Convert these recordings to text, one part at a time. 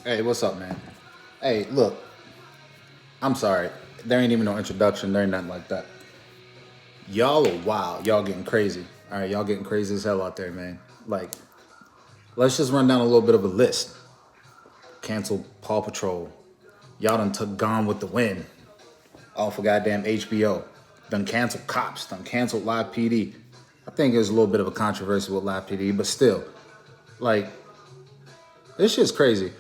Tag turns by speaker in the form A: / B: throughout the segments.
A: Hey, what's up, man? Hey, look, I'm sorry. There ain't even no introduction. There ain't nothing like that. Y'all are wild. Y'all getting crazy. All right, y'all getting crazy as hell out there, man. Like, let's just run down a little bit of a list. Cancel Paw Patrol. Y'all done took Gone with the Wind off of goddamn HBO. Done canceled Cops. Done canceled Live PD. I think there's a little bit of a controversy with Live PD, but still, like, this shit's crazy.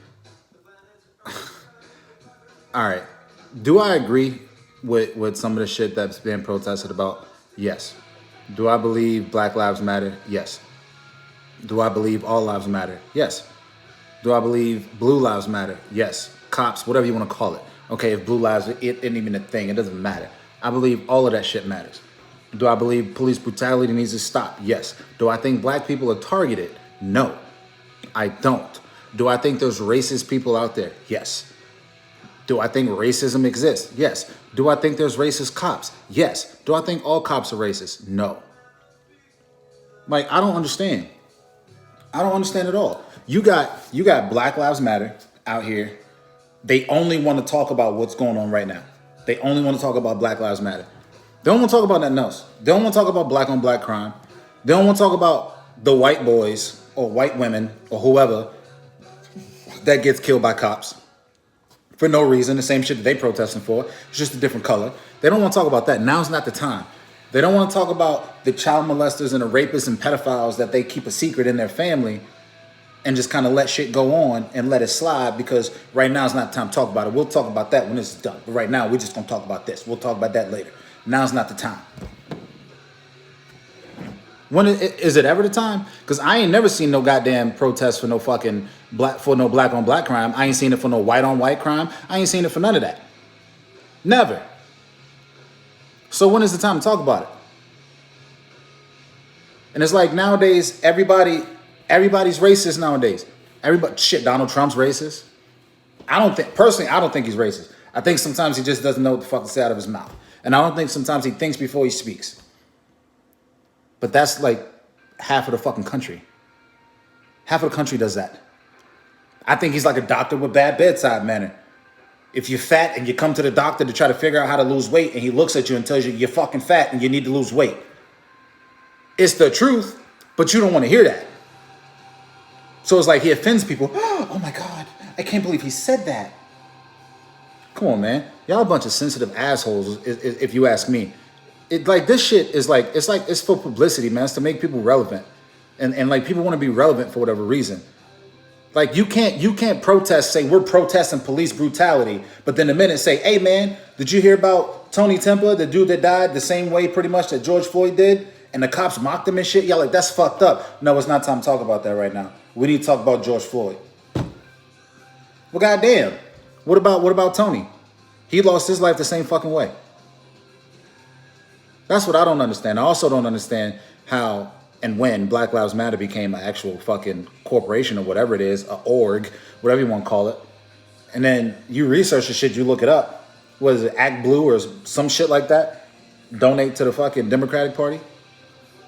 A: All right. Do I agree with some of the shit that's being protested about? Yes. Do I believe Black Lives Matter? Yes. Do I believe all lives matter? Yes. Do I believe blue lives matter? Yes. Cops, whatever you want to call it. Okay, if blue lives it isn't even a thing, it doesn't matter. I believe all of that shit matters. Do I believe police brutality needs to stop? Yes. Do I think black people are targeted? No, I don't. Do I think there's racist people out there? Yes. Do I think racism exists? Yes. Do I think there's racist cops? Yes. Do I think all cops are racist? No. Like, I don't understand. I don't understand at all. You got Black Lives Matter out here. They only want to talk about what's going on right now. They only want to talk about Black Lives Matter. They don't want to talk about nothing else. They don't want to talk about black on black crime. They don't want to talk about the white boys or white women or whoever that gets killed by cops for no reason, the same shit that they protesting for. It's just a different color. They don't want to talk about that. Now's not the time. They don't want to talk about the child molesters and the rapists and pedophiles that they keep a secret in their family and just kind of let shit go on and let it slide because right now is not the time to talk about it. We'll talk about that when this is done. But right now, we're just going to talk about this. We'll talk about that later. Now's not the time. When is it ever the time? Because I ain't never seen no goddamn protest for no fucking black on black crime. I ain't seen it for no white on white crime. I ain't seen it for none of that. Never. So when is the time to talk about it? And it's like nowadays, everybody's racist nowadays. Everybody, shit, Donald Trump's racist. I don't think he's racist. I think sometimes he just doesn't know what the fuck to say out of his mouth. And I don't think sometimes he thinks before he speaks. But that's like half of the fucking country. Half of the country does that. I think he's like a doctor with bad bedside manner. If you're fat and you come to the doctor to try to figure out how to lose weight and he looks at you and tells you you're fucking fat and you need to lose weight. It's the truth, but you don't want to hear that. So it's like he offends people. Oh my God, I can't believe he said that. Come on, man. Y'all a bunch of sensitive assholes, if you ask me. This shit is it's for publicity, man. It's to make people relevant. And like people want to be relevant for whatever reason. Like you can't protest, say we're protesting police brutality, but then the minute say, hey man, did you hear about Tony Tempa, the dude that died the same way pretty much that George Floyd did? And the cops mocked him and shit. Y'all like, that's fucked up. No, it's not time to talk about that right now. We need to talk about George Floyd. Well, goddamn. What about Tony? He lost his life the same fucking way. That's what I don't understand. I also don't understand how and when Black Lives Matter became an actual fucking corporation or whatever it is, a org, whatever you want to call it. And then you research the shit, you look it up. What is it, Act Blue or some shit like that? Donate to the fucking Democratic Party?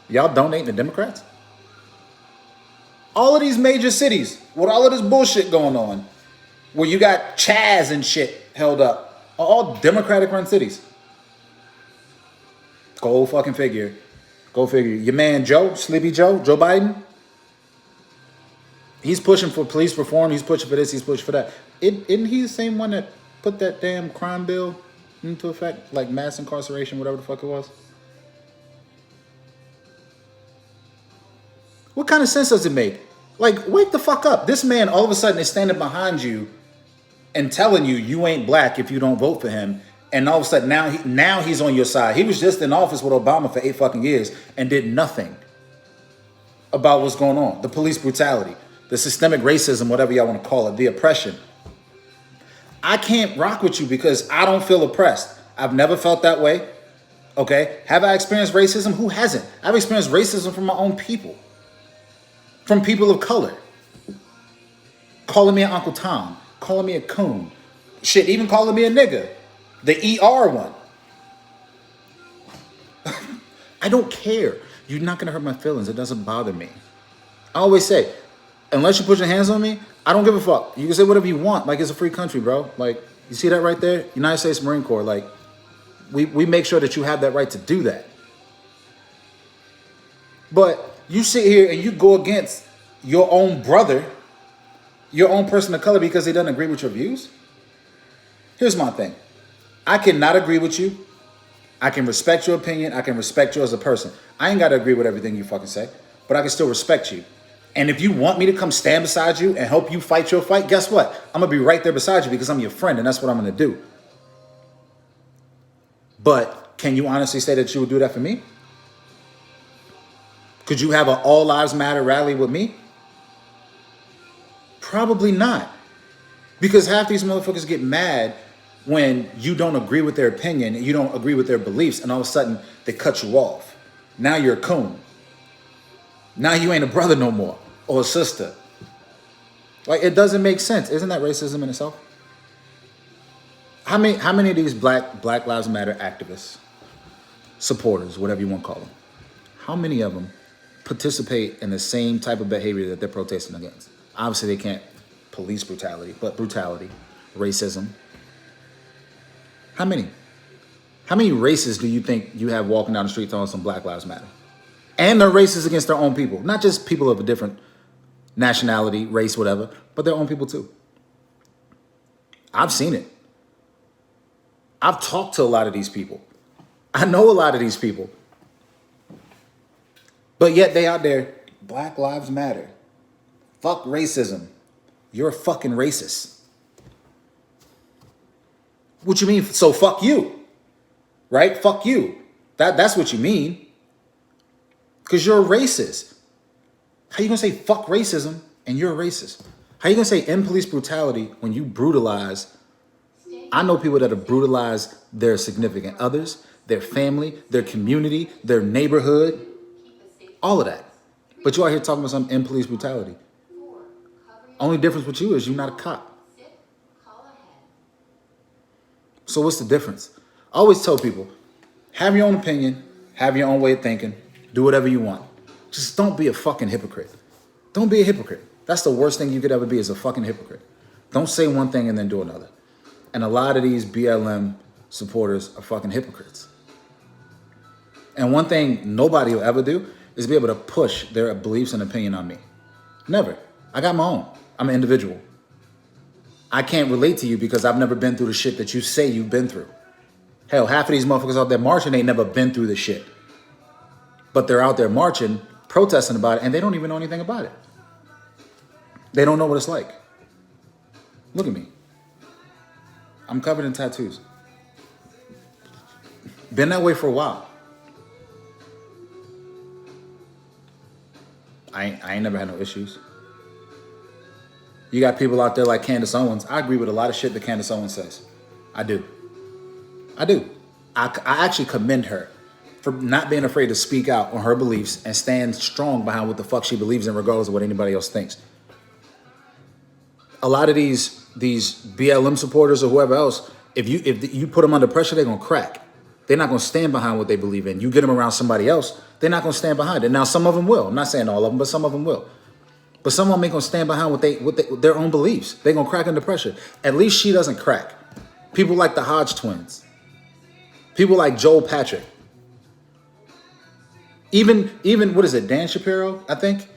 A: Y'all donate to Democrats? All of these major cities with all of this bullshit going on, where you got Chaz and shit held up, are all Democratic run cities. Go fucking figure. Go figure. Your man Sleepy Joe Biden, he's pushing for police reform. He's pushing for this. He's pushing for that. Isn't he the same one that put that damn crime bill into effect? Like mass incarceration, whatever the fuck it was? What kind of sense does it make? Like, wake the fuck up. This man all of a sudden is standing behind you and telling you you ain't black if you don't vote for him. And all of a sudden now he's on your side. He was just in office with Obama for 8 fucking years and did nothing about what's going on. The police brutality, the systemic racism, whatever y'all want to call it, the oppression. I can't rock with you because I don't feel oppressed. I've never felt that way. Okay? Have I experienced racism? Who hasn't? I've experienced racism from my own people. From people of color. Calling me an Uncle Tom. Calling me a coon. Shit, even calling me a nigga. The ER one. I don't care. You're not going to hurt my feelings. It doesn't bother me. I always say, Unless you put your hands on me, I don't give a fuck. You can say whatever you want. Like, it's a free country, bro. Like, you see that right there? United States Marine Corps. Like, we make sure that you have that right to do that. But you sit here and you go against your own brother, your own person of color, because they doesn't agree with your views. Here's my thing. I cannot agree with you. I can respect your opinion. I can respect you as a person. I ain't got to agree with everything you fucking say, but I can still respect you. And if you want me to come stand beside you and help you fight your fight, guess what? I'm going to be right there beside you because I'm your friend, and that's what I'm going to do. But can you honestly say that you would do that for me? Could you have an All Lives Matter rally with me? Probably not. Because half these motherfuckers get mad when you don't agree with their opinion and you don't agree with their beliefs, and all of a sudden they cut you off. Now you're a coon. Now you ain't a brother no more, or a sister. Like, it doesn't make sense. Isn't that racism in itself? How many of these Black Lives Matter activists, supporters, whatever you want to call them, how many of them participate in the same type of behavior that they're protesting against? Obviously, they can't police brutality, but brutality, racism. How many? How many racists do you think you have walking down the street telling some Black Lives Matter? And they're racist against their own people. Not just people of a different nationality, race, whatever, but their own people too. I've seen it. I've talked to a lot of these people. I know a lot of these people. But yet they out there, Black Lives Matter. Fuck racism. You're a fucking racist. What you mean? So fuck you. Right? Fuck you. That's what you mean. Because you're a racist. How you gonna say fuck racism and you're a racist? How you gonna say end police brutality when you brutalize? I know people that have brutalized their significant others, their family, their community, their neighborhood, all of that. But you out here talking about some end police brutality. Only difference with you is you're not a cop. So what's the difference? I always tell people, have your own opinion, have your own way of thinking, do whatever you want. Just don't be a fucking hypocrite. Don't be a hypocrite. That's the worst thing you could ever be, is a fucking hypocrite. Don't say one thing and then do another. And a lot of these BLM supporters are fucking hypocrites. And one thing nobody will ever do is be able to push their beliefs and opinion on me. Never. I got my own. I'm an individual. I can't relate to you because I've never been through the shit that you say you've been through. Hell, half of these motherfuckers out there marching ain't never been through the shit. But they're out there marching, protesting about it, and they don't even know anything about it. They don't know what it's like. Look at me. I'm covered in tattoos. Been that way for a while. I ain't never had no issues. You got people out there like Candace Owens. I agree with a lot of shit that Candace Owens says. I do. I actually commend her for not being afraid to speak out on her beliefs and stand strong behind what the fuck she believes in, regardless of what anybody else thinks. A lot of these BLM supporters or whoever else, if you put them under pressure, they're gonna crack. They're not gonna stand behind what they believe in. You get them around somebody else, they're not gonna stand behind it. Now, some of them will. I'm not saying all of them, but some of them will. But some of them ain't gonna stand behind their own beliefs. They're gonna crack under pressure. At least she doesn't crack. People like the Hodge twins. People like Joel Patrick. Even what is it, Dan Shapiro, I think?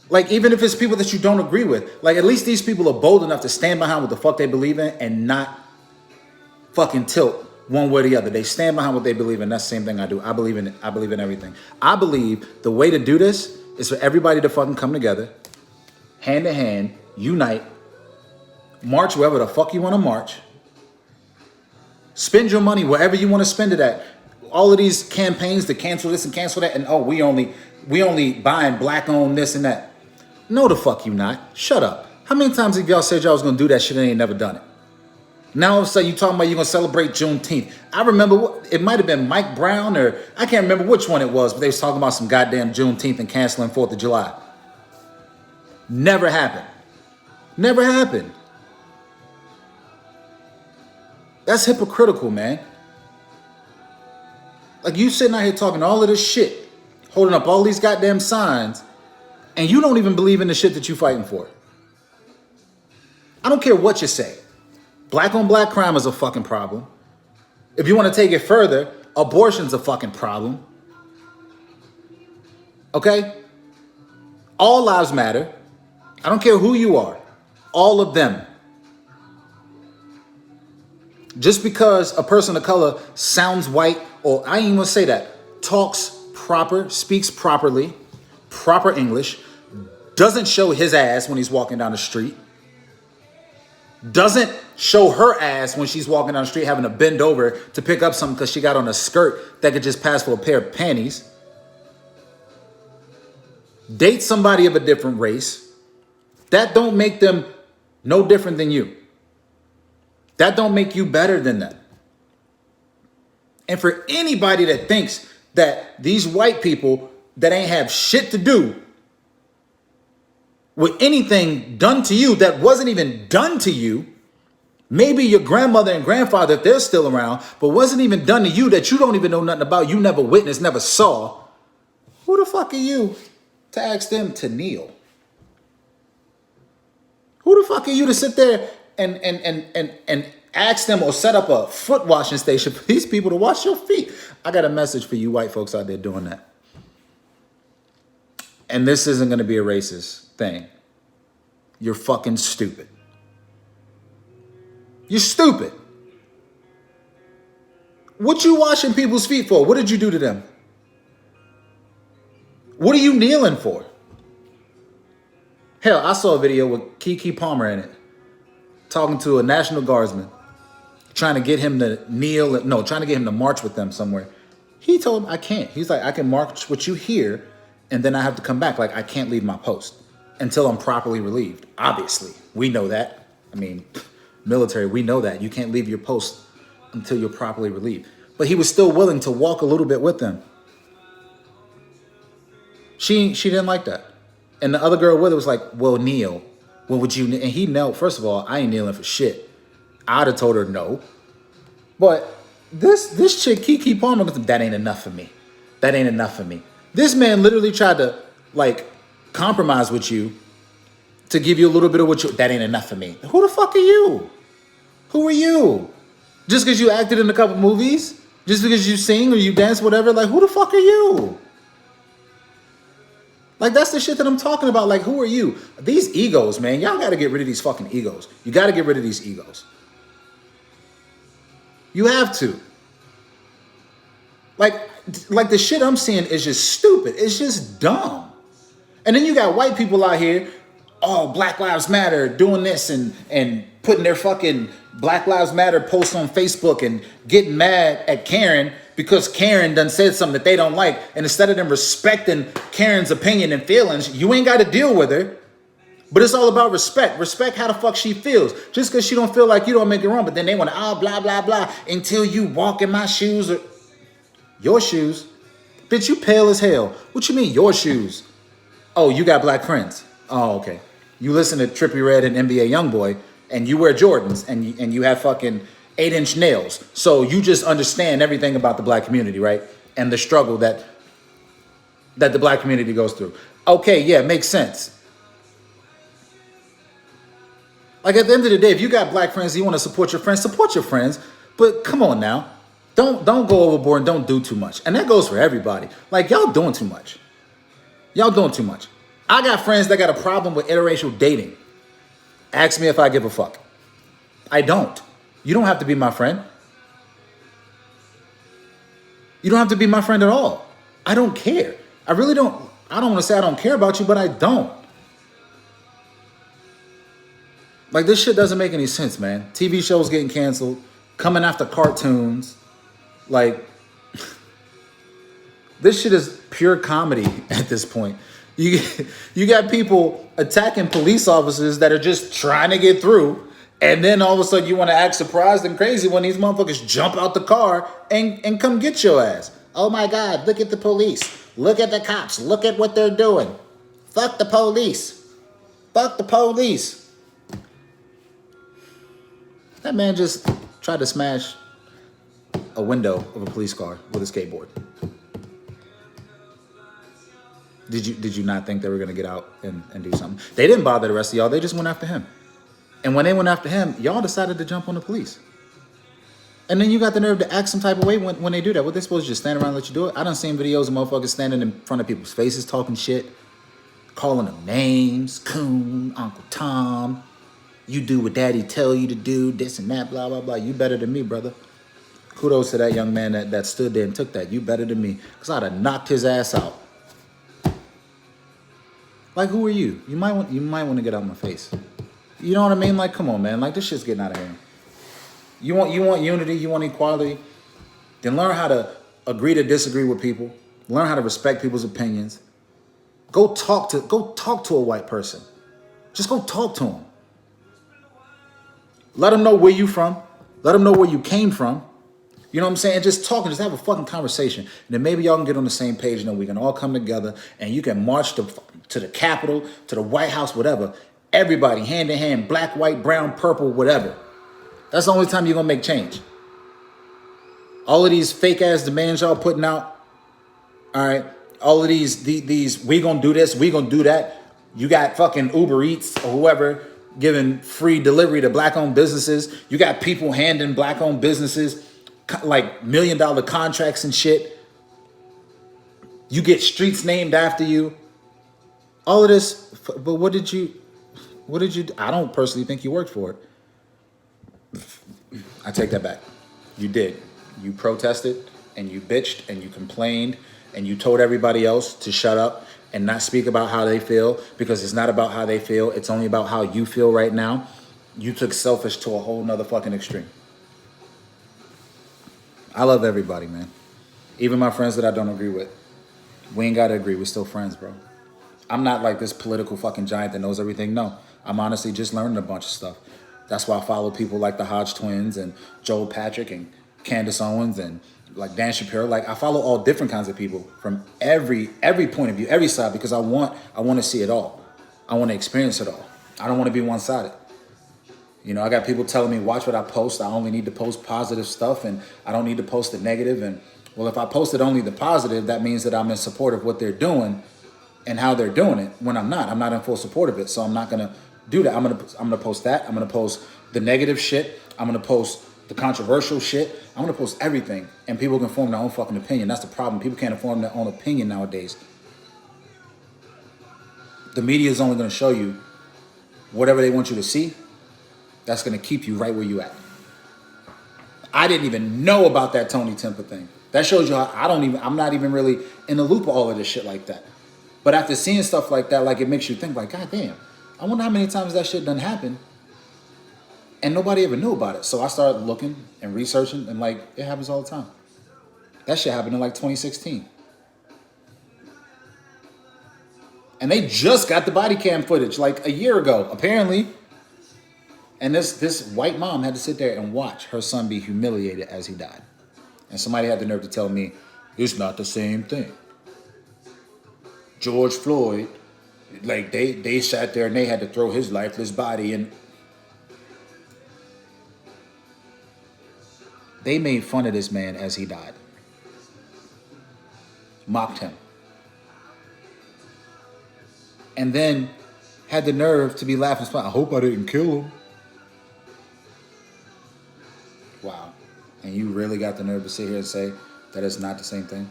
A: Like, even if it's people that you don't agree with, like, at least these people are bold enough to stand behind what the fuck they believe in and not fucking tilt one way or the other. They stand behind what they believe in. That's the same thing I do. I believe in it. I believe in everything. I believe the way to do this is for everybody to fucking come together, hand to hand, unite, march wherever the fuck you want to march, spend your money wherever you want to spend it at. All of these campaigns to cancel this and cancel that, and oh, we only buying black owned this and that. No, the fuck you not. Shut up. How many times have y'all said y'all was gonna do that shit and ain't never done it? Now all of a sudden you talking about you're gonna celebrate Juneteenth. I remember it might have been Mike Brown, or I can't remember which one it was, but they was talking about some goddamn Juneteenth and canceling 4th of July. Never happened. Never happened. That's hypocritical, man. Like, you sitting out here talking all of this shit, holding up all these goddamn signs, And you don't even believe in the shit that you fighting for. I don't care what you say. Black on black crime is a fucking problem. If you want to take it further, abortion's a fucking problem. Okay? All lives matter. I don't care who you are. All of them. Just because a person of color sounds white, or I ain't even gonna say that, talks proper, speaks properly, proper English, doesn't show his ass when he's walking down the street, doesn't show her ass when she's walking down the street having to bend over to pick up something because she got on a skirt that could just pass for a pair of panties, date somebody of a different race, that don't make them no different than you. That don't make you better than them. And for anybody that thinks that these white people that ain't have shit to do with anything done to you that wasn't even done to you, maybe your grandmother and grandfather, if they're still around, but wasn't even done to you that you don't even know nothing about, you never witnessed, never saw, who the fuck are you to ask them to kneel? Who the fuck are you to sit there and ask them or set up a foot washing station for these people to wash your feet? I got a message for you white folks out there doing that. And this isn't going to be a racist thing. You're fucking stupid. You're stupid. What you washing people's feet for? What did you do to them? What are you kneeling for? Hell, I saw a video with Keke Palmer in it, talking to a National Guardsman, trying to get him to kneel, no, trying to get him to march with them somewhere. He told him, I can't. He's like, I can march with you here, and then I have to come back. Like, I can't leave my post until I'm properly relieved. Obviously, we know that. I mean, military, we know that. You can't leave your post until you're properly relieved. But he was still willing to walk a little bit with them. She didn't like that. And the other girl with her was like, well, kneel. What would you kneel? And he knelt. First of all, I ain't kneeling for shit. I'd have told her no. But this chick, Keke Palmer, that ain't enough for me. That ain't enough for me. This man literally tried to, like, compromise with you to give you a little bit of what you, that ain't enough for me. Who the fuck are you? Who are you? Just because you acted in a couple movies? Just because you sing or you dance, whatever? Like, who the fuck are you? Like, that's the shit that I'm talking about. Like, who are you? These egos, man. Y'all got to get rid of these fucking egos. You got to get rid of these egos. You have to. Like the shit I'm seeing is just stupid. It's just dumb. And then you got white people out here, oh, Black Lives Matter, doing this and putting their fucking Black Lives Matter posts on Facebook and getting mad at Karen because Karen done said something that they don't like. And instead of them respecting Karen's opinion and feelings, you ain't got to deal with her. But it's all about respect. Respect how the fuck she feels. Just because she don't feel like you don't make it wrong. But then they want to, blah, blah, blah, until you walk in my shoes or your shoes. Bitch, you pale as hell. What you mean your shoes? Oh, you got black friends. Oh, okay. You listen to Trippie Redd and NBA Youngboy, and you wear Jordans, and you have fucking 8-inch nails. So you just understand everything about the black community, right? And the struggle that the black community goes through. Okay, yeah, makes sense. Like, at the end of the day, if you got black friends and you want to support your friends. But come on now. Don't go overboard and don't do too much. And that goes for everybody. Like, y'all doing too much. Y'all doing too much. I got friends that got a problem with interracial dating. Ask me if I give a fuck. I don't. You don't have to be my friend. You don't have to be my friend at all. I don't care. I really don't. I don't want to say I don't care about you, but I don't. Like, this shit doesn't make any sense, man. TV shows getting canceled, coming after cartoons. Like, this shit is pure comedy at this point. You got people attacking police officers that are just trying to get through, and then all of a sudden you want to act surprised and crazy when these motherfuckers jump out the car and come get your ass. Oh my God, look at the police. Look at the cops. Look at what they're doing. Fuck the police. Fuck the police. That man just tried to smash a window of a police car with a skateboard. Did you not think they were gonna get out and do something? They didn't bother the rest of y'all. They just went after him. And when they went after him, y'all decided to jump on the police. And then you got the nerve to act some type of way when they do that. What, they supposed to just stand around and let you do it? I done seen videos of motherfuckers standing in front of people's faces talking shit, calling them names, Coon, Uncle Tom. You do what daddy tell you to do, this and that, blah, blah, blah. You better than me, brother. Kudos to that young man that stood there and took that. You better than me. Because I'd have knocked his ass out. Like, who are you? You might want to get out of my face. You know what I mean? Like, come on, man. Like, this shit's getting out of hand. You want unity, you want equality, then learn how to agree to disagree with people. Learn how to respect people's opinions. Go talk to a white person. Just go talk to them. Let them know where you from. Let them know where you came from. You know what I'm saying? Just talk and just have a fucking conversation. And then maybe y'all can get on the same page and then we can all come together and you can march to the Capitol, to the White House, whatever. Everybody, hand in hand, black, white, brown, purple, whatever. That's the only time you're going to make change. All of these fake ass demands y'all putting out. All right. All of these we going to do this, we going to do that. You got fucking Uber Eats or whoever giving free delivery to black owned businesses. You got people handing black owned businesses like $1 million contracts and shit. You get streets named after you. All of this. But what did you I don't personally think you worked for it. I take that back. You did. You protested and you bitched and you complained and you told everybody else to shut up and not speak about how they feel, because it's not about how they feel. It's only about how you feel right now. You took selfish to a whole nother fucking extreme. I love everybody, man. Even my friends that I don't agree with. We ain't got to agree. We're still friends, bro. I'm not like this political fucking giant that knows everything. No, I'm honestly just learning a bunch of stuff. That's why I follow people like the Hodge twins and Joel Patrick and Candace Owens and like Dan Shapiro. Like, I follow all different kinds of people from every point of view, every side, because I want to see it all. I want to experience it all. I don't want to be one-sided. You know, I got people telling me, watch what I post. I only need to post positive stuff and I don't need to post the negative. And well, if I posted only the positive, that means that I'm in support of what they're doing and how they're doing it, when I'm not in full support of it. So I'm not going to do that. I'm gonna post that. I'm gonna post the negative shit. I'm gonna post the controversial shit. I'm gonna post everything, and people can form their own fucking opinion. That's the problem. People can't form their own opinion nowadays. The media is only gonna show you whatever they want you to see. That's gonna keep you right where you at. I didn't even know about that Tony Temper thing. That shows you how I'm not even really in the loop of all of this shit like that. But after seeing stuff like that, like, it makes you think like, God damn. I wonder how many times that shit done happen and nobody ever knew about it. So I started looking and researching and like, it happens all the time. That shit happened in like 2016. And they just got the body cam footage like a year ago, apparently. And this white mom had to sit there and watch her son be humiliated as he died. And somebody had the nerve to tell me, it's not the same thing. George Floyd, like they sat there and they had to throw his lifeless body in. They made fun of this man as he died. Mocked him. And then had the nerve to be laughing. I hope I didn't kill him. Wow. And you really got the nerve to sit here and say that it's not the same thing?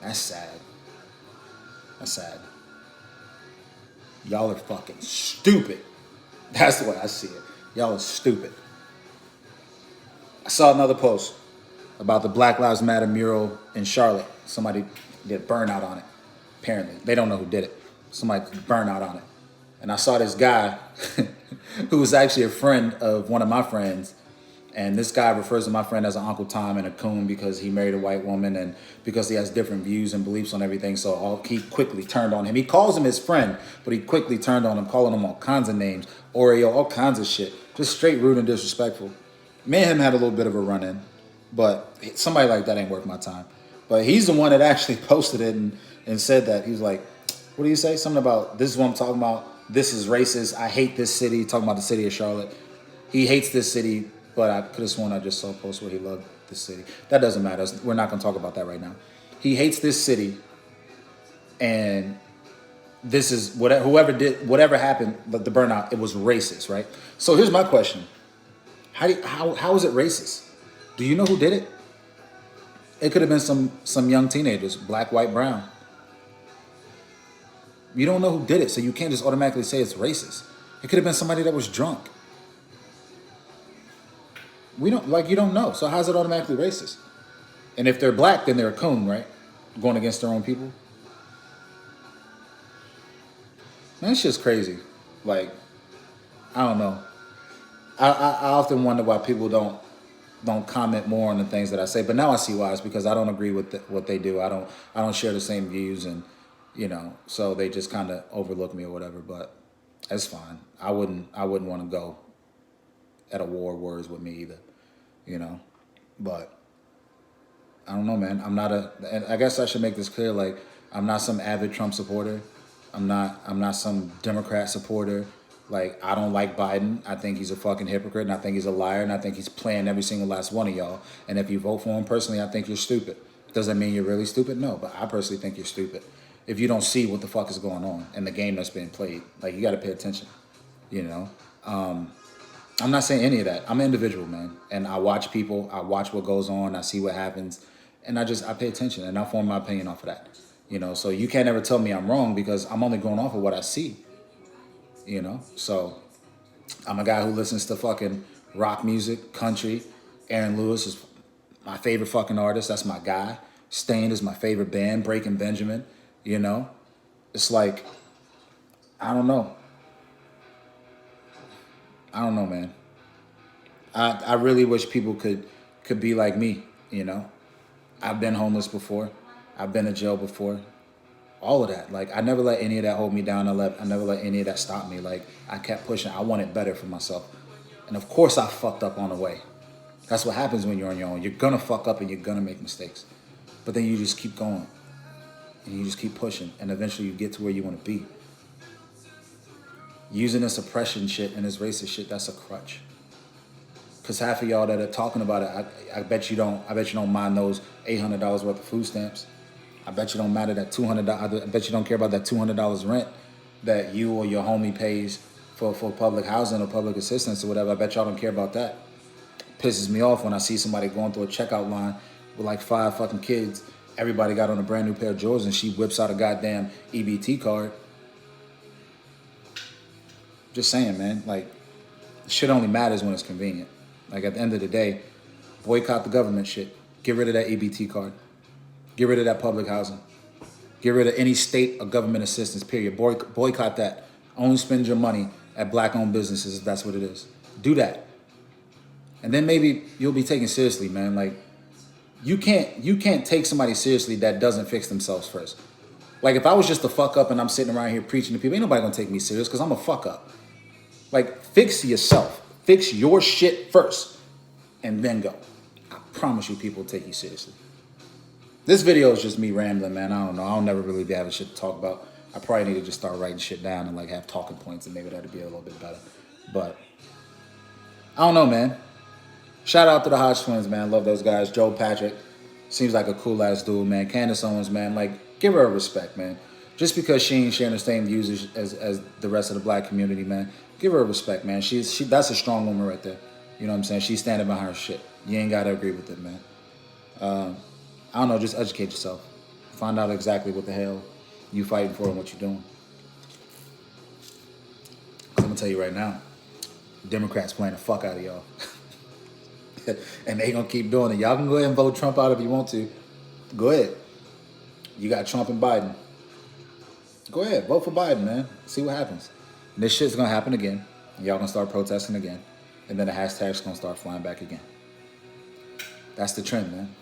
A: That's sad. That's sad. Y'all are fucking stupid. That's the way I see it. Y'all are stupid. I saw another post about the Black Lives Matter mural in Charlotte. Somebody did burnout on it. Apparently. They don't know who did it. Somebody burnout on it. And I saw this guy who was actually a friend of one of my friends. And this guy refers to my friend as an Uncle Tom and a coon because he married a white woman and because he has different views and beliefs on everything. So he quickly turned on him. He calls him his friend, but he quickly turned on him, calling him all kinds of names. Oreo, all kinds of shit. Just straight rude and disrespectful. Me and him had a little bit of a run-in, but somebody like that ain't worth my time. But he's the one that actually posted it and said that. He was like, what do you say? Something about, this is what I'm talking about. This is racist. I hate this city. Talking about the city of Charlotte. He hates this city. But I could have sworn I just saw a post where he loved the city. That doesn't matter. We're not going to talk about that right now. He hates this city and this is whatever happened, but the burnout, it was racist, right? So here's my question: how is it racist? Do you know who did it? It could have been some young teenagers, black, white, brown. You don't know who did it, so you can't just automatically say it's racist. It could have been somebody that was drunk. You don't know. So how's it automatically racist? And if they're black, then they're a coon, right? Going against their own people. Man, it's just crazy. Like, I don't know. I often wonder why people don't comment more on the things that I say. But now I see why. It's because I don't agree with what they do. I don't share the same views, and so they just kind of overlook me or whatever. But it's fine. I wouldn't want to go at a war of words with me either. But I don't know, man. And I guess I should make this clear. Like, I'm not some avid Trump supporter. I'm not some Democrat supporter. Like, I don't like Biden. I think he's a fucking hypocrite, and I think he's a liar, and I think he's playing every single last one of y'all. And if you vote for him personally, I think you're stupid. Does that mean you're really stupid? No, but I personally think you're stupid. If you don't see what the fuck is going on in the game that's being played, like, you got to pay attention. I'm not saying any of that. I'm an individual, man, and I watch people. I watch what goes on. I see what happens, and I pay attention, and I form my opinion off of that. So you can't ever tell me I'm wrong because I'm only going off of what I see. So I'm a guy who listens to fucking rock music, country. Aaron Lewis is my favorite fucking artist. That's my guy. Stain is my favorite band. Breaking Benjamin. It's like, I don't know. I don't know, man. I really wish people could be like me. I've been homeless before. I've been to jail before. All of that. Like, I never let any of that hold me down. I never let any of that stop me. Like, I kept pushing. I wanted better for myself. And of course I fucked up on the way. That's what happens when you're on your own. You're gonna fuck up and you're gonna make mistakes. But then you just keep going. And you just keep pushing. And eventually you get to where you want to be. Using this oppression shit and this racist shit, that's a crutch. Because half of y'all that are talking about it, I bet you don't mind those $800 worth of food stamps. I bet you don't matter that $200. I bet you don't care about that $200 rent that you or your homie pays for public housing or public assistance or whatever. I bet y'all don't care about that. Pisses me off when I see somebody going through a checkout line with like 5 fucking kids. Everybody got on a brand new pair of Jordans and she whips out a goddamn EBT card. Just saying, man. Like, shit only matters when it's convenient. Like, at the end of the day, boycott the government shit. Get rid of that EBT card. Get rid of that public housing. Get rid of any state or government assistance, period. Boycott that. Only spend your money at black-owned businesses if that's what it is. Do that. And then maybe you'll be taken seriously, man. Like, you can't take somebody seriously that doesn't fix themselves first. Like, if I was just a fuck up and I'm sitting around here preaching to people, ain't nobody gonna take me serious because I'm a fuck up. Like, fix yourself. Fix your shit first. And then go. I promise you people will take you seriously. This video is just me rambling, man. I don't know. I'll never really be having shit to talk about. I probably need to just start writing shit down and like have talking points and maybe that'd be a little bit better. But I don't know, man. Shout out to the Hodge twins, man. Love those guys. Joe Patrick seems like a cool ass dude, man. Candace Owens, man. Like, give her a respect, man. Just because she ain't sharing the same views as the rest of the black community, man. Give her a respect, man. That's a strong woman right there. You know what I'm saying? She's standing behind her shit. You ain't gotta agree with it, man. I don't know, just educate yourself. Find out exactly what the hell you fighting for and what you're doing. I'm gonna tell you right now, Democrats playing the fuck out of y'all. And they gonna keep doing it. Y'all can go ahead and vote Trump out if you want to. Go ahead. You got Trump and Biden. Go ahead, vote for Biden, man. See what happens. And this shit's gonna happen again. Y'all gonna start protesting again. And then the hashtag's gonna start flying back again. That's the trend, man.